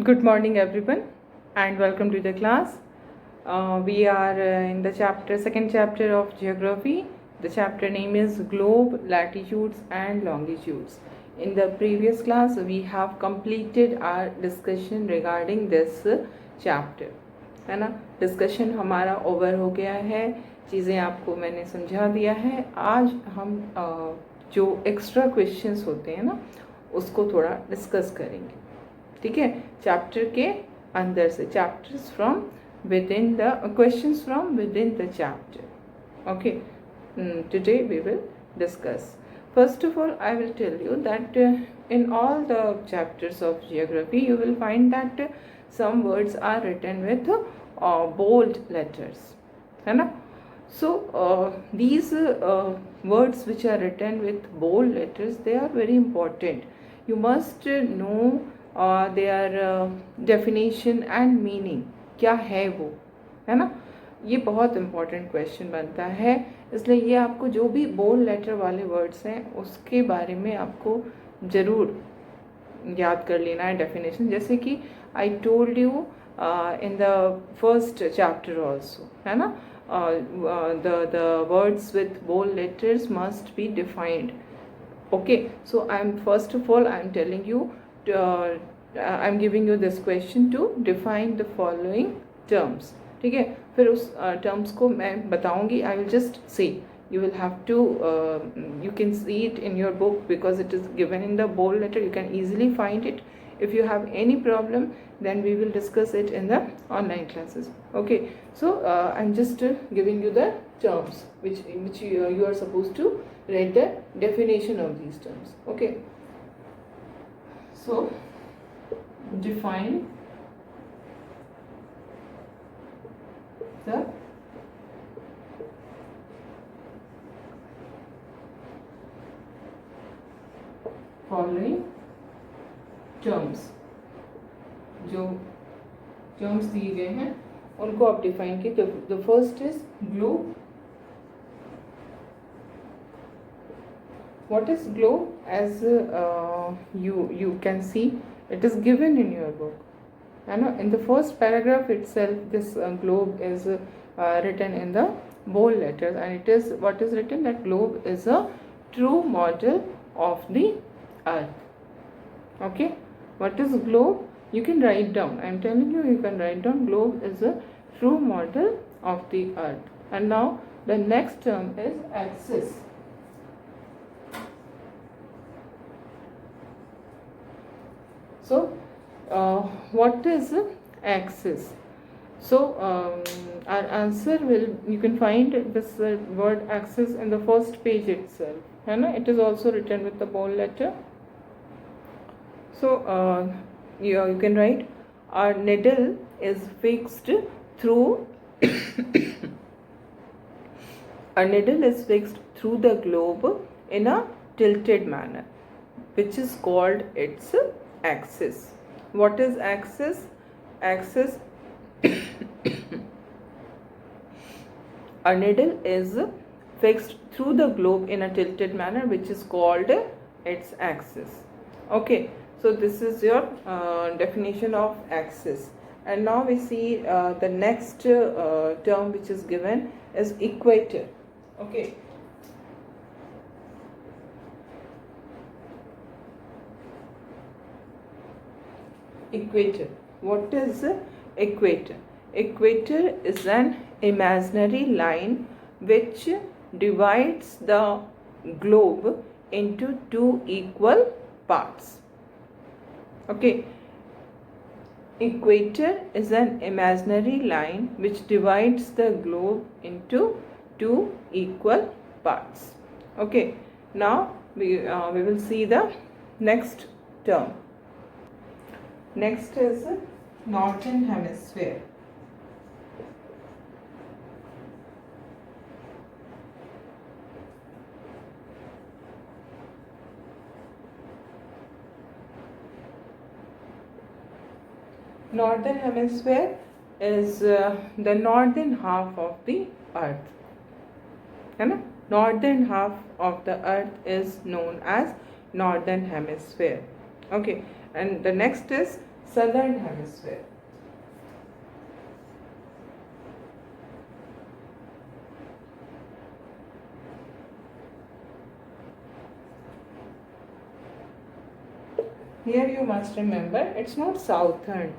Good morning, everyone, and welcome to the class. We are in the second chapter of geography. The chapter name is Globe, Latitudes and Longitudes. In the previous class, we have completed our discussion regarding this chapter. है ना, discussion हमारा over हो गया है, चीज़ें आपको मैंने समझा दिया है. आज हम जो एक्स्ट्रा क्वेश्चंस होते हैं ना, उसको थोड़ा डिस्कस करेंगे. ठीक है, चैप्टर के अंदर से, chapters from with in the questions from with in the chapter. Okay, today we will discuss. First of all, I will tell you that in all the chapters of geography you will find that some words are written with bold letters, है ना. So these words which are written with bold letters, they are very important. You must know their definition and meaning. क्या है वो, है ना. ये बहुत important question बनता है, इसलिए ये आपको जो भी बोल्ड लेटर वाले वर्ड्स हैं उसके बारे में आपको ज़रूर याद कर लेना है डेफिनेशन. जैसे कि I told you in the first chapter also, है ना, the words with bold letters must be defined. Okay, so first of all I'm telling you, I'm giving you this question to define the following terms. ठीक है, फिर उस terms को मैं बताऊंगी. I will just say, you will have to you can see it in your book because it is given in the bold letter. You can easily find it. If you have any problem, then we will discuss it in the online classes. Okay, so I'm just giving you the terms which you are supposed to write the definition of these terms. Okay, so define the following terms. जो terms दिए गए हैं उनको आप define कीजिए. the first is globe. What is globe? As you can see, it is given in your book. In the first paragraph itself, this globe is written in the bold letters, and it is what is written, that globe is a true model of the earth. Okay, what is globe? You can write down. I am telling you, you can write down. Globe is a true model of the earth. And now the next term is axis. So what is axis? So our answer will, you can find this word axis in the first page itself, है ना. It is also written with the bold letter. So you can write, our needle is fixed through a needle is fixed through the globe in a tilted manner, which is called its axis. What is axis? Axis a needle is fixed through the globe in a tilted manner, which is called its axis. Okay, so this is your definition of axis. And now we see the next term which is given is equator. Okay, equator. What is equator? Equator is an imaginary line which divides the globe into two equal parts. Okay, equator is an imaginary line which divides the globe into two equal parts. Okay, now we will see the next term. Next is northern hemisphere. Northern hemisphere is the northern half of the earth, है ना. Northern half of the earth is known as northern hemisphere. Okay, and the next is southern hemisphere. Here you must remember it's not southern,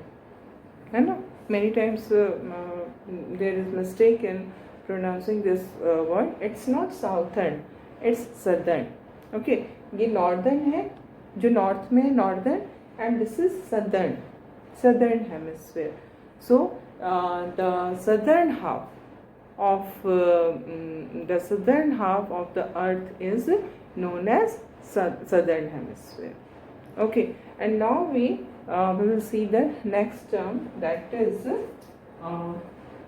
है ना? Many times there is mistake in pronouncing this word. It's not southern, it's southern. Okay, ये northern है, जो north में northern, and this is southern hemisphere. So the southern half of the earth is known as southern hemisphere. Okay, and now we will see the next term, that is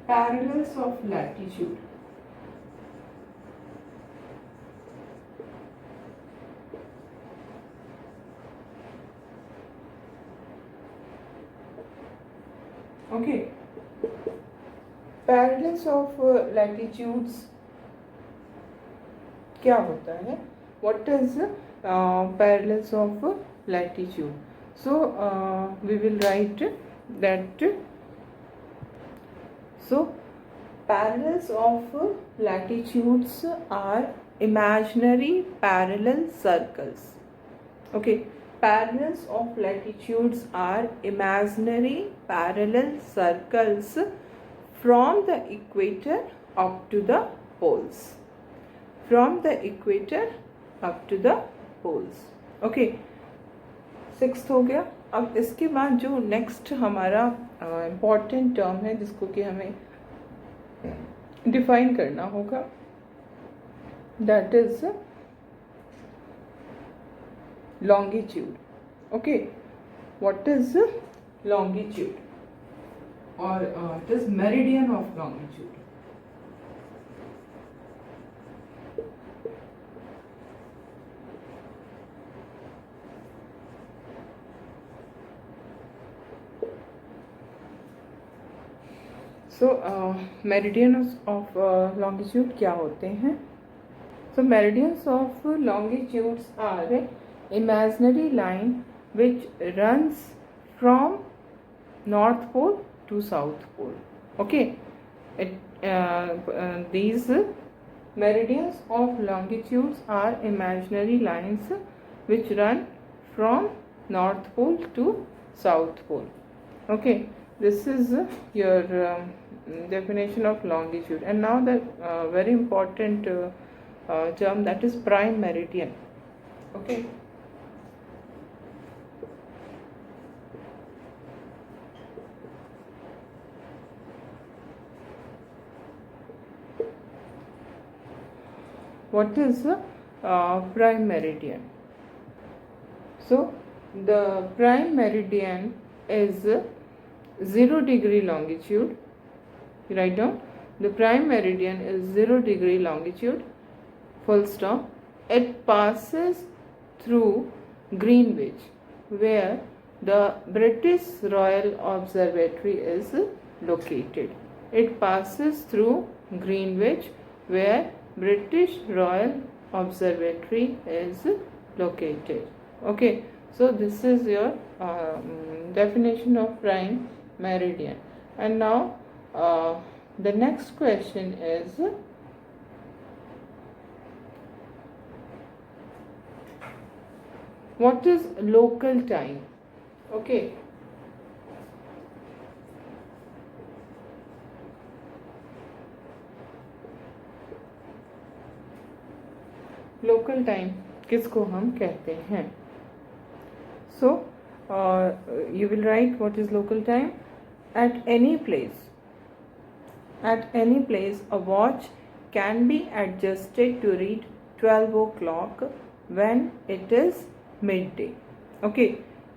parallels of latitude. Okay, parallels of latitudes क्या होता है? What is parallels of latitude? So we will write that. So parallels of latitudes are imaginary parallel circles. Okay, parallels of latitudes are imaginary parallel circles from the equator up to the poles. From the equator up to the poles. Okay, 6th हो गया. अब इसके बाद जो next हमारा important term है जिसको कि हमें डिफाइन करना होगा, that is longitude. Okay, what is longitude, or it is meridian of longitude. So meridians of longitude क्या होते हैं? So meridians of longitudes are imaginary line which runs from North Pole to South Pole. Okay, these meridians of longitudes are imaginary lines which run from North Pole to South Pole. Okay, this is your definition of longitude. And now the very important term, that is prime meridian. Okay, what is prime meridian? So the prime meridian is 0 degree longitude. You write down, the prime meridian is 0 degree longitude, full stop. It passes through Greenwich, where the British Royal Observatory is located. It passes through Greenwich, where British Royal Observatory is located. Okay, so this is your definition of prime meridian. And now the next question is, what is local time? Okay, local time किसको हम कहते हैं? So you will write what is local time. At any place, a watch can be adjusted to read 12 o'clock when it is midday. Okay,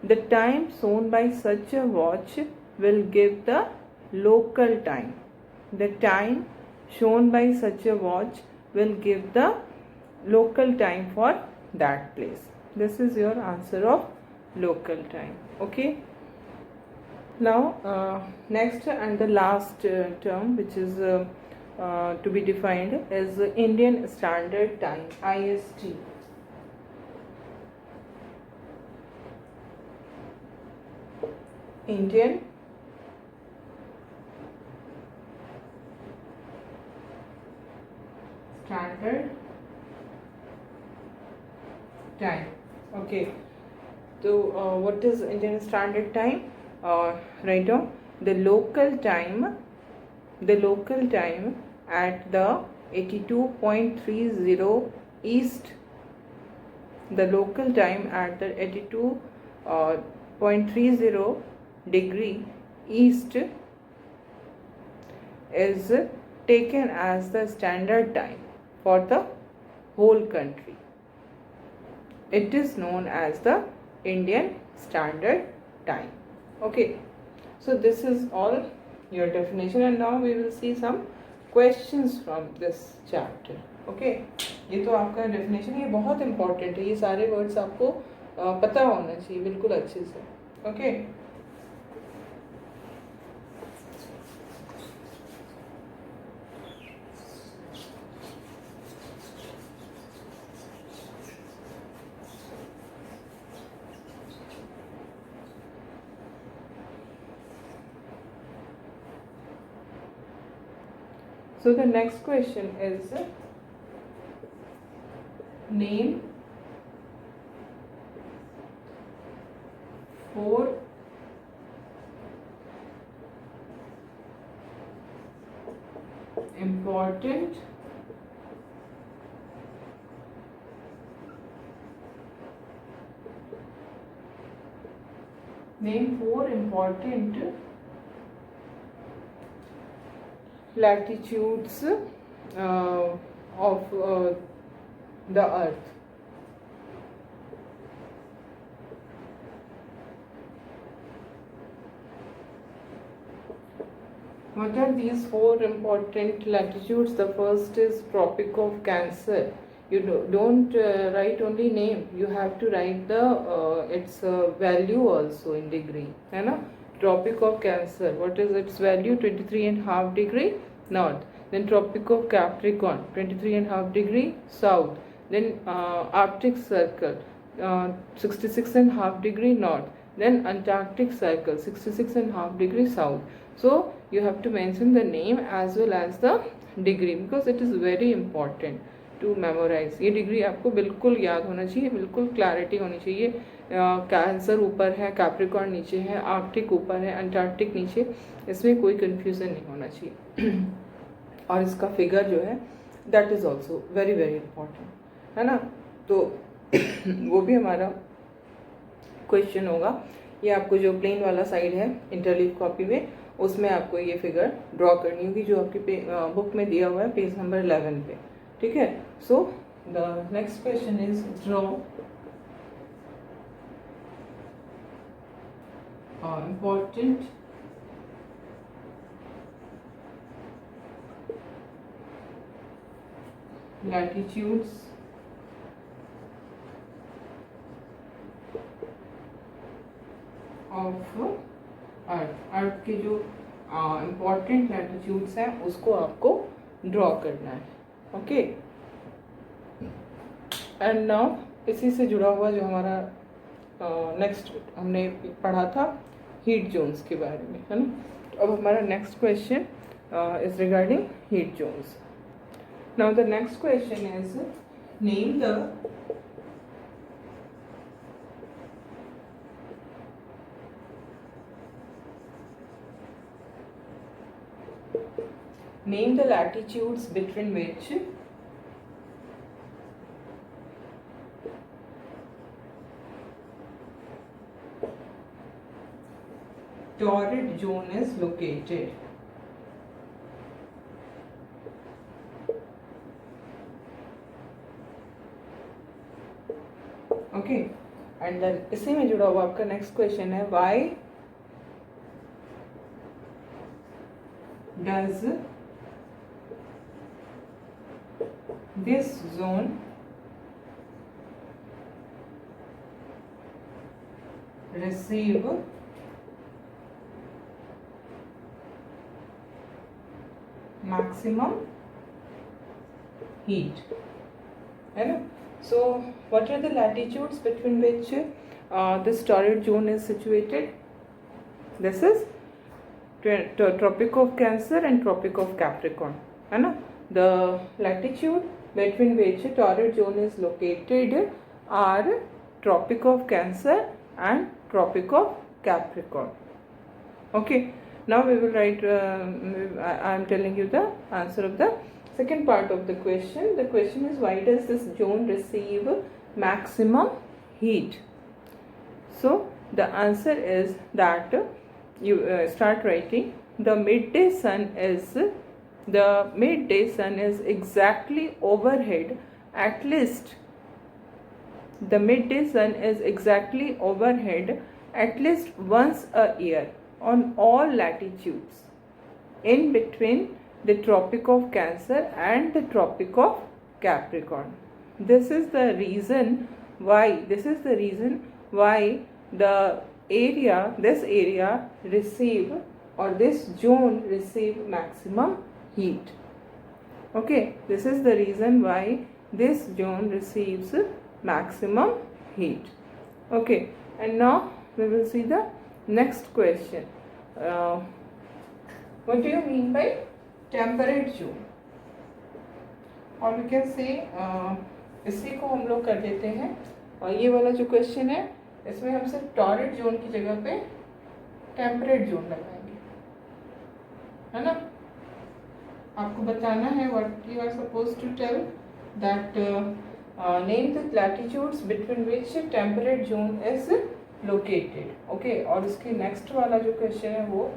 the time shown by such a watch will give the local time. The time shown by such a watch will give the local time for that place. This is your answer of local time. Okay. Now next and the last term which is to be defined is Indian Standard Time, IST. Indian Standard Time. Okay, so what is Indian Standard Time? Write down the local time at the 82.30 east, the local time at the 82.30 degree east is taken as the standard time for the whole country. It is known as the Indian Standard Time. Okay, so this is all your definition, and now we will see some questions from this chapter. Okay, ये तो आपका definition, ये बहुत important है, ये सारे words आपको पता होना चाहिए बिल्कुल अच्छे से. Okay. So the next question is name 4 important latitudes of the earth. What are these 4 important latitudes? The first is Tropic of Cancer. You don't write only name, you have to write the its value also in degree, है ना? Tropic of Cancer, what is its value? 23.5 degree north. Then Tropic of Capricorn, 23.5 degree south. Then Arctic Circle, 66.5 degree north. Then Antarctic Circle, 66.5 degree south. So you have to mention the name as well as the degree, because it is very important to memorize. ये degree आपको बिल्कुल याद होना चाहिए, बिल्कुल clarity होनी चाहिए. Cancer ऊपर है, कैप्रिकॉर्न नीचे है, आर्कटिक ऊपर है, अंटार्कटिक नीचे, इसमें कोई कन्फ्यूज़न नहीं होना चाहिए. और इसका फिगर जो है that is also very very important, है ना? तो वो भी हमारा क्वेश्चन होगा. ये आपको जो प्लेन वाला साइड है इंटरलीव कॉपी में, उसमें आपको ये फिगर ड्रॉ करनी होगी जो आपकी बुक में दिया हुआ है पेज नंबर 11 पे. ठीक है. So the next question is draw important latitudes of अर्थ के जो इम्पॉर्टेंट लैटिट्यूड्स हैं उसको आपको ड्रॉ करना है. ओके. एंड नाउ इसी से जुड़ा हुआ जो हमारा नेक्स्ट हमने पढ़ा था हीट जोन्स के बारे में, है ना? अब हमारा next question is regarding heat zones. Now the next question is name the latitudes between which torrid zone is located. Okay. And then इसी में जुड़ा हुआ आपका नेक्स्ट क्वेश्चन है why does this zone receive maximum heat, है ना? So what are the latitudes between which this torrid zone is situated? This is Tropic of Cancer and Tropic of Capricorn, है ना. The latitude between which torrid zone is located are Tropic of Cancer and Tropic of Capricorn. Okay, now we will write, I am telling you the answer of the second part of the question. The question is, why does this zone receive maximum heat? So the answer is that you start writing, the midday sun is exactly overhead, at least the midday sun is exactly overhead at least once a year on all latitudes in between the Tropic of Cancer and the Tropic of Capricorn. This is the reason why this area receive, or this zone receive maximum heat. Okay, this is the reason why this zone receives maximum heat. Okay, and now we will see the next question. What do you mean by temperate zone? और we can say इसी को हम लोग कर देते हैं, और ये वाला जो क्वेश्चन है इसमें हम सिर्फ टॉरिड जोन की जगह पे टेम्परेट जोन लगाएंगे, है ना. आपको बताना है what you are suppose to tell, that name the latitudes between which temperate zone is located. Okay, और इसके नेक्स्ट वाला जो क्वेश्चन है वो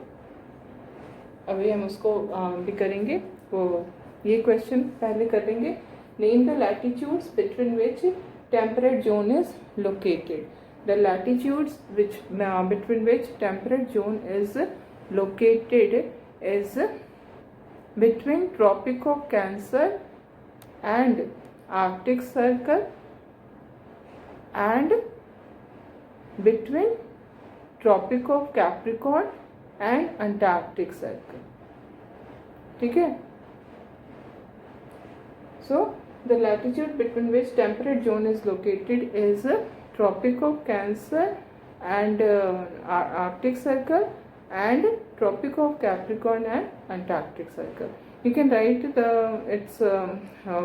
अभी हम उसको भी करेंगे. वो ये क्वेश्चन पहले करेंगे. Name the latitudes between which temperate zone is located. The latitudes between which temperate zone is located is between Tropic of Cancer and Arctic Circle, and between Tropic of Capricorn and Antarctic Circle. ठीक है. So the latitude between which temperate zone is located is Tropic of Cancer and Arctic Circle, and Tropic of Capricorn and Antarctic Circle. You can write its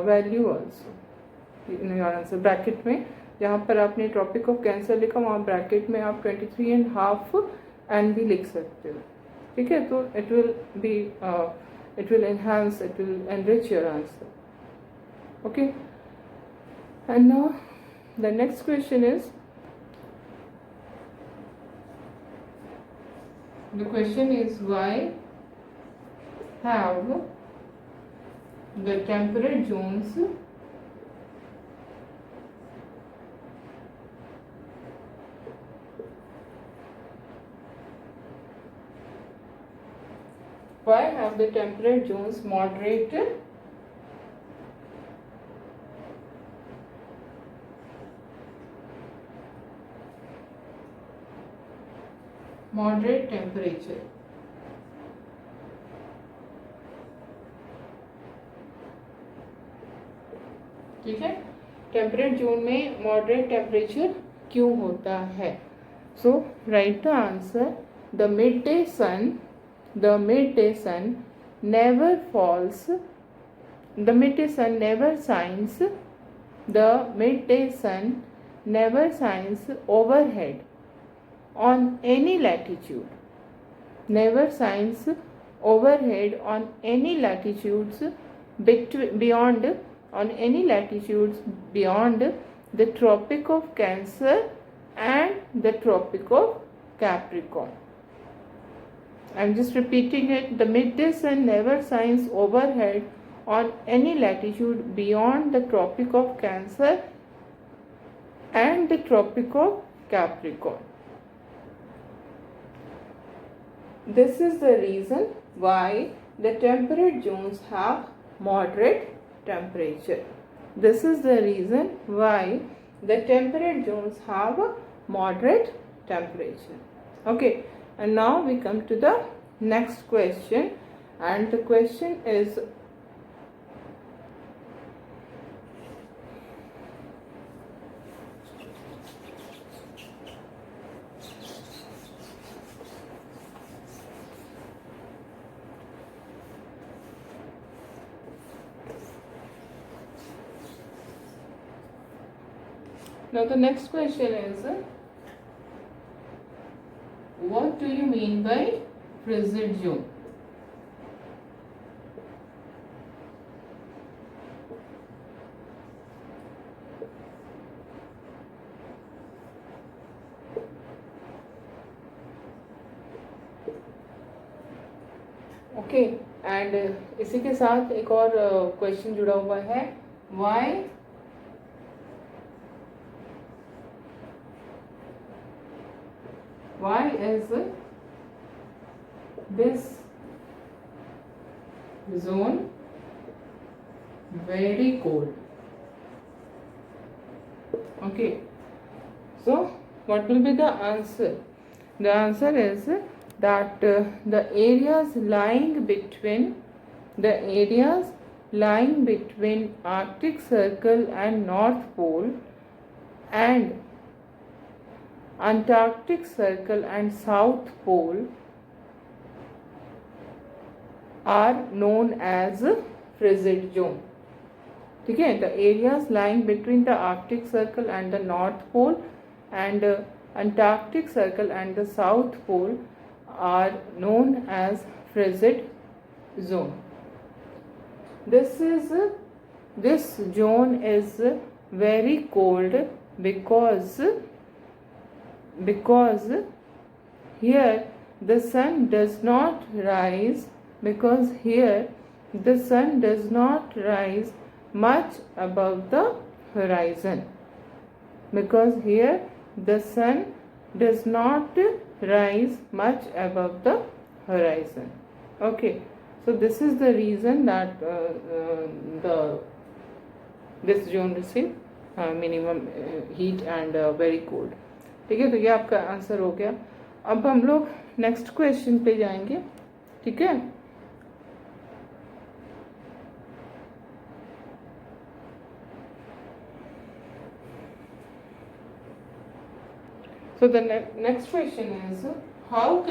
value also in your answer bracket में. जहाँ पर आपने Tropic of Cancer लिखा वहाँ bracket में आप 23.5 N भी लिख सकते हो. ठीक है, तो it will enhance, it will enrich your answer. Okay, and now the next question is, the question is, why have the temperate zones moderate temperature? ठीक है, टेम्परेट जोन में मॉडरेट टेम्परेचर क्यों होता है? So write the answer. The midday sun never falls, the midday sun never shines, the midday sun never shines overhead on any latitude, never shines overhead on any latitudes beyond the Tropic of Cancer and the Tropic of Capricorn. I am just repeating it. The midday sun never shines overhead on any latitude beyond the Tropic of Cancer and the Tropic of Capricorn. This is the reason why the temperate zones have moderate temperature. This is the reason why the temperate zones have a moderate temperature. Okay, and now we come to the next question, and the question is, Now the next question is, what do you mean by frigid zone? Okay and इसी के साथ एक और question जुड़ा हुआ है, why is this zone very cold? Okay, so what will be the answer? The answer is that the areas lying between Arctic Circle and North Pole and Antarctic Circle and South Pole are known as frigid zone. ठीक है, the areas lying between the Arctic Circle and the North Pole and Antarctic Circle and the South Pole are known as frigid zone. This zone is very cold because here the sun does not rise, much above the horizon. Because here the sun does not rise much above the horizon. Okay, so this is the reason that this zone receive minimum heat and very cold. ठीक है, तो ये आपका answer हो गया. अब हम लोग नेक्स्ट क्वेश्चन पे जाएंगे. ठीक है, so the next question is, how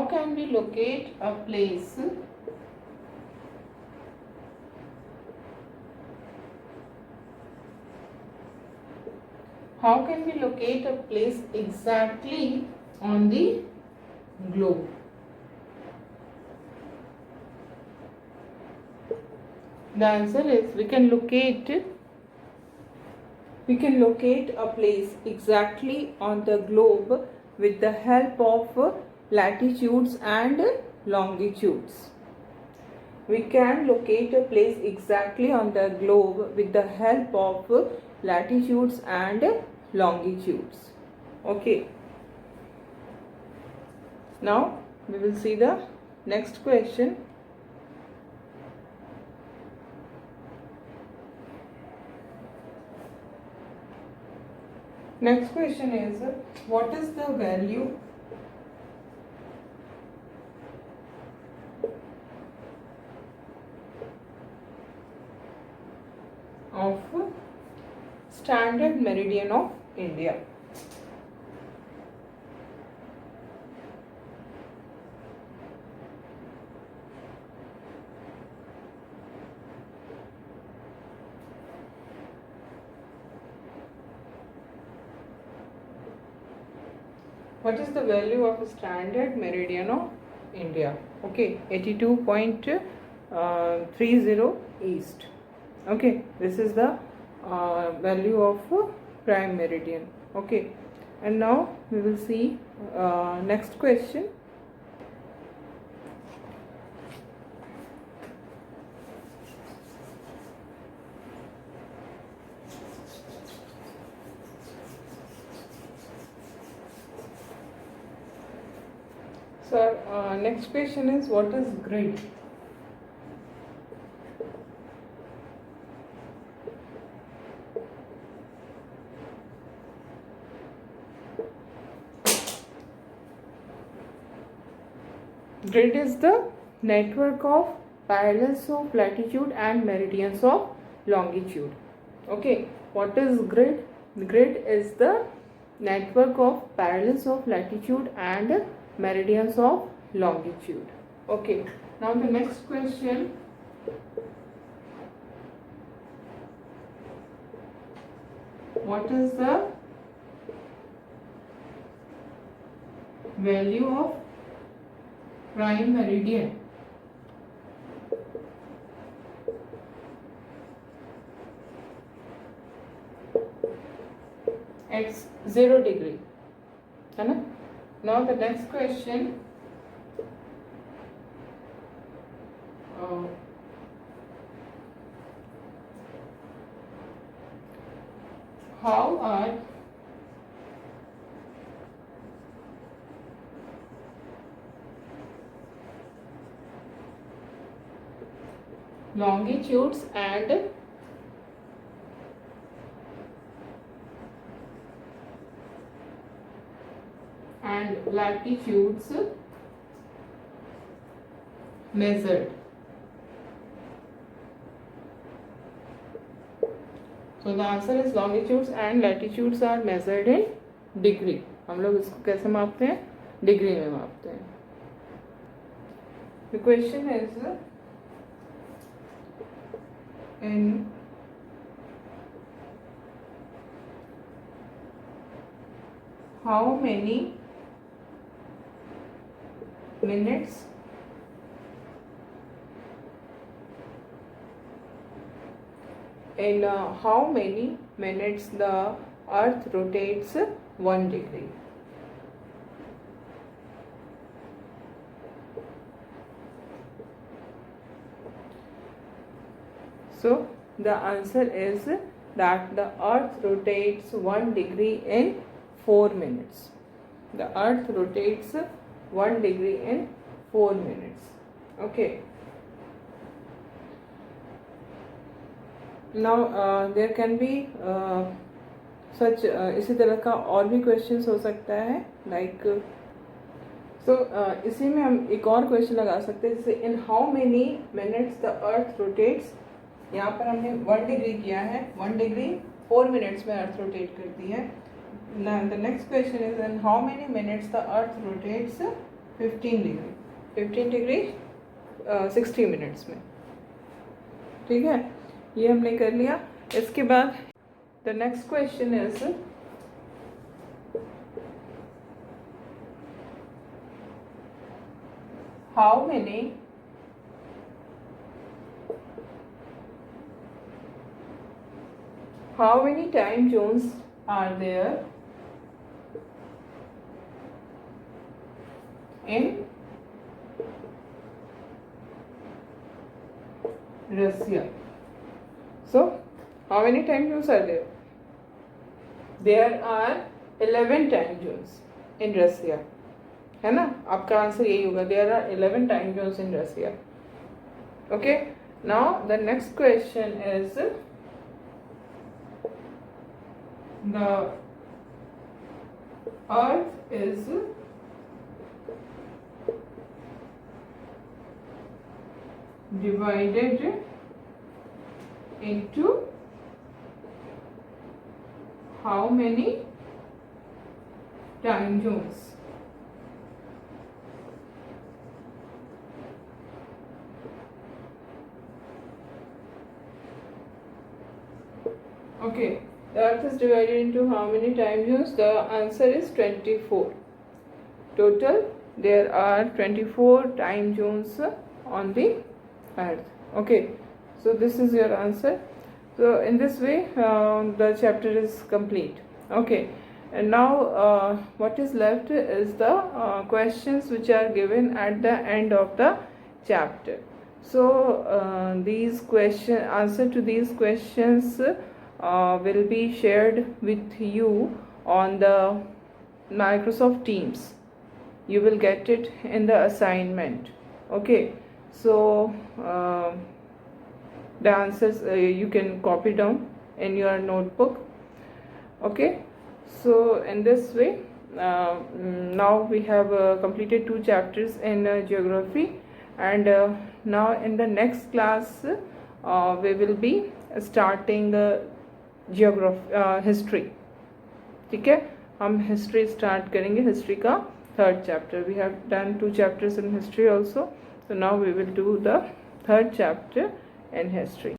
can we locate a place exactly on the globe? The answer is, we can locate a place exactly on the globe with the help of latitudes and longitudes. We can locate a place exactly on the globe with the help of latitudes and longitudes. Okay. Now we will see the next question. Next question is, what is the value of standard meridian of India? What is the value of standard meridian of India? Okay, 82.30 east. Okay, this is the value of prime meridian. Okay, and now we will see next question. So next question is, what is grid? Grid is the network of parallels of latitude and meridians of longitude. Okay, what is grid? Grid is the network of parallels of latitude and meridians of longitude. Okay, now the next question. What is the value of prime meridian? At 0 degree. है ना? Now the next question. How are longitudes and latitudes measured? So the answer is longitudes and latitudes are measured in degree. हम लोग इसको कैसे मापते हैं? Degree में मापते हैं. The question is, in how many minutes the earth rotates 1 degree? So the answer is that the earth rotates 1 degree in 4 minutes. The earth rotates 1 degree in 4 minutes. Okay. Now there can be such इसी तरह का और भी questions हो सकता है, like इसी में हम एक और क्वेश्चन लगा सकते हैं, जैसे in how many minutes the earth rotates. यहाँ पर हमने 1 डिग्री किया है, 1 डिग्री 4 मिनट्स में अर्थ रोटेट करती है. The next question is in how many minutes the earth rotates 15 degree. 15 degree 60 minutes में. ठीक है, ये हमने कर लिया. इसके बाद the next question is how many time zones are there in Russia? So how many time zones are there? There are 11 time zones in Russia. है ना? आपका आंसर यही होगा. There are 11 time zones in Russia. Okay. Now the next question is, the earth is divided into how many time zones? Okay, the earth is divided into how many time zones? The answer is 24. Total there are 24 time zones on the earth. Okay, so this is your answer. So in this way the chapter is complete. Okay, and now what is left is the questions which are given at the end of the chapter. So these answer to these questions will be shared with you on the Microsoft Teams. You will get it in the assignment. Okay, so the answers you can copy down in your notebook. Okay, so in this way now we have completed 2 chapters in geography, and now in the next class we will be starting history. ठीक है, हम history start करेंगे. History का 3rd chapter. We have done 2 chapters in history also. So now we will do the third chapter in history.